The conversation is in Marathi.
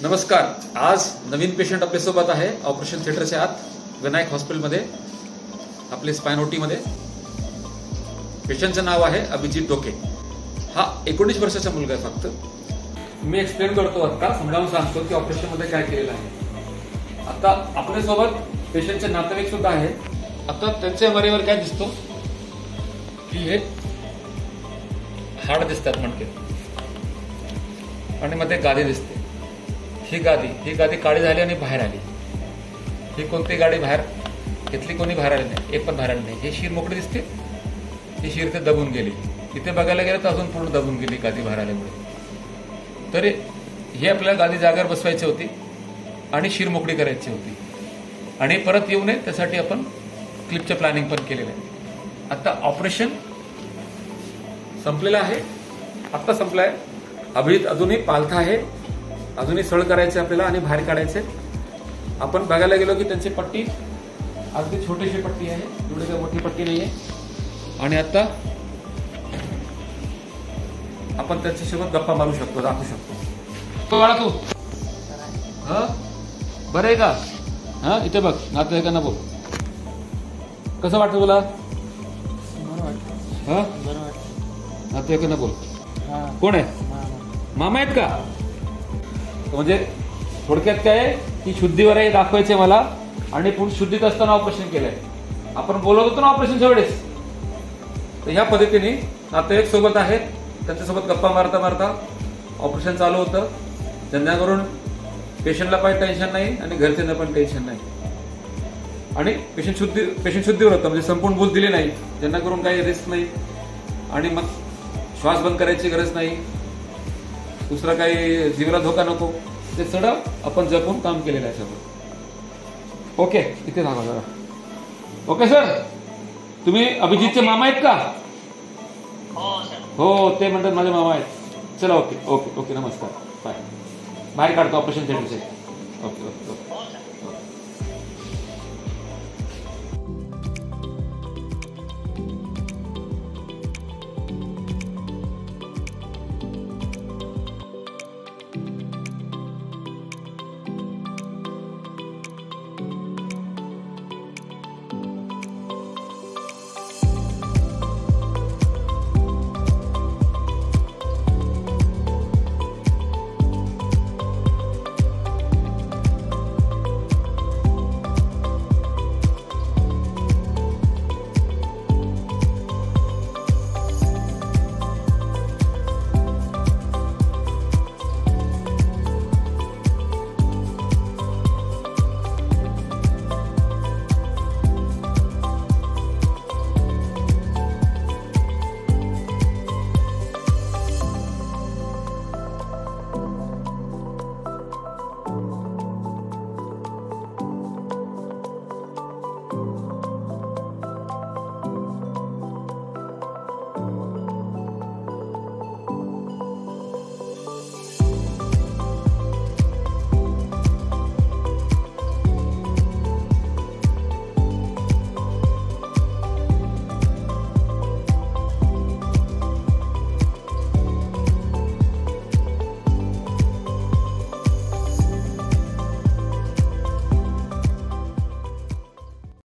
नमस्कार. आज नवीन पेशंट आपल्यासोबत आहे ऑपरेशन थिएटरच्या आत विनायक हॉस्पिटलमध्ये आपले स्पाइन ओटी मध्ये. पेशंटचं नाव आहे अभिजित डोके. हा 19 वर्षाचा मुलगा आहे. फक्त मी एक्सप्लेन करतो, आता समजावून सांगतो की ऑपरेशन मध्ये काय केलेलं आहे. आता आपल्यासोबत पेशंटचे नातेवाईक सुद्धा आहेत. आता त्यांच्या मरेवर काय दिसतो की हे हाड दिसतात मणके आणि मध्ये गादी दिसते. ही गादी काळी झाली आणि बाहेर आली. ही कोणती गाडी बाहेर घेतली, कोणी बाहेर आली नाही, एक पण बाहेर आली नाही. ही शीर मोकळी दिसते, ही शीर ते दबून गेली. इथे बघायला गेलं तर अजून पूर्ण दबून गेली गादी बाहेर आल्यामुळे. तर ही आपल्याला गादी जागेवर बसवायची होती आणि शीर मोकळी करायची होती आणि परत येऊ नये त्यासाठी आपण क्लिपचं प्लॅनिंग पण केलेलं आहे. आता ऑपरेशन संपलेलं आहे, आत्ता संपलंय. अभिजित अजूनही पालथा आहे, अजूनही सळ करायचे आपल्याला आणि बाहेर काढायचे. आपण बघायला गेलो की त्यांची पट्टी अगदी छोटीशी पट्टी आहे, एवढी काही मोठी पट्टी नाहीये. आणि आता आपण त्यांच्यासोबत गप्पा मारू शकतो, दाखवू शकतो. बाळा तू बरं आहे का? हा, इथे बघ, नातेवाईकांना बोल. कसं वाटतं तुला? हा, नातेवाईकांना बोल. कोण आहे? मामा आहेत का? म्हणजे थोडक्यात काय की शुद्धीवर आहे दाखवायचे मला आणि पूर्ण शुद्धीत असताना ऑपरेशन केलंय. आपण बोलत होतो ना ऑपरेशनच्या वेळेस, तर ह्या पद्धतीने नातेवाईक सोबत आहेत, त्यांच्यासोबत गप्पा मारता मारता ऑपरेशन चालू होतं. जेणेकरून पेशंटला पण टेन्शन नाही आणि घरच्यांना पण टेन्शन नाही. आणि पेशंट शुद्धीवर होतं, म्हणजे संपूर्ण भूल दिली नाही, जेणेकरून काही रिस्क नाही आणि मग श्वास बंद करायची गरज नाही, दुसरा काही जीवाला धोका नको. ते सगळं आपण जपून काम केलेलं आहे सगळं. ओके, इथे सांगा जरा. ओके सर, तुम्ही अभिजितचे मामा आहेत का? हो, ते म्हणतात माझे मामा आहेत. चला, ओके ओके ओके, नमस्कार, बाय. बाहेर काढतो ऑपरेशन थिएटरचे. Okay okay okay.